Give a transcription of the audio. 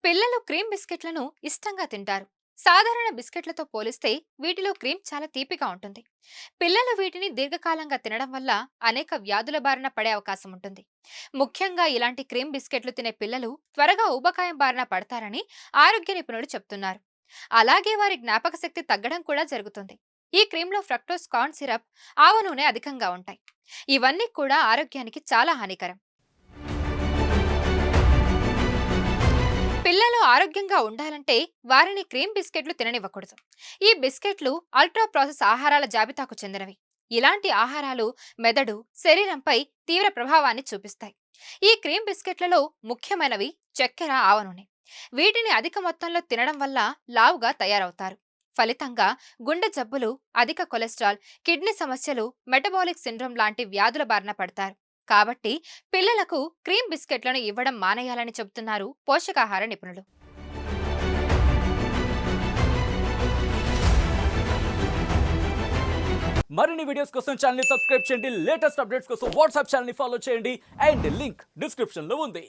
పిల్లలు క్రీమ్ బిస్కెట్లను ఇష్టంగా తింటారు. సాధారణ బిస్కెట్లతో పోలిస్తే వీటిలో క్రీమ్ చాలా తీపిగా ఉంటుంది. పిల్లలు వీటిని దీర్ఘకాలంగా తినడం వల్ల అనేక వ్యాధుల బారిన పడే అవకాశం ఉంటుంది. ముఖ్యంగా ఇలాంటి క్రీమ్ బిస్కెట్లు తినే పిల్లలు త్వరగా ఊబకాయం బారిన పడతారని ఆరోగ్య నిపుణులు చెప్తున్నారు. అలాగే వారి జ్ఞాపక శక్తి తగ్గడం కూడా జరుగుతుంది. ఈ క్రీమ్లో ఫ్రక్టోస్ కార్న్ సిరప్, ఆవ నూనె అధికంగా ఉంటాయి. ఇవన్నీ కూడా ఆరోగ్యానికి చాలా హానికరం. పిల్లలు ఆరోగ్యంగా ఉండాలంటే వారిని క్రీమ్ బిస్కెట్లు తిననివ్వకూడదు. ఈ బిస్కెట్లు అల్ట్రా ప్రాసెస్ ఆహారాల జాబితాకు చెందినవి. ఇలాంటి ఆహారాలు మెదడు, శరీరంపై తీవ్ర ప్రభావాన్ని చూపిస్తాయి. ఈ క్రీమ్ బిస్కెట్లలో ముఖ్యమైనవి చక్కెర, ఆవ నూనె. వీటిని అధిక మొత్తంలో తినడం వల్ల లావుగా తయారవుతారు. ఫలితంగా గుండె జబ్బులు, అధిక కొలెస్ట్రాల్, కిడ్నీ సమస్యలు, మెటబాలిక్ సిండ్రోమ్ లాంటి వ్యాధుల బారిన పడతారు. కాబట్టి పిల్లలకు క్రీమ్ బిస్కెట్లను ఇవ్వడం మానేయాలని చెబుతున్నారు పోషకాహార నిపుణులు. మరిన్ని వీడియోస్ కోసం ఛానల్ ని సబ్స్క్రైబ్ చేయండి. లేటెస్ట్ అప్డేట్స్ కోసం వాట్సాప్ ఛానల్ ని ఫాలో చేయండి. అండ్ లింక్ డిస్క్రిప్షన్ లో ఉంది.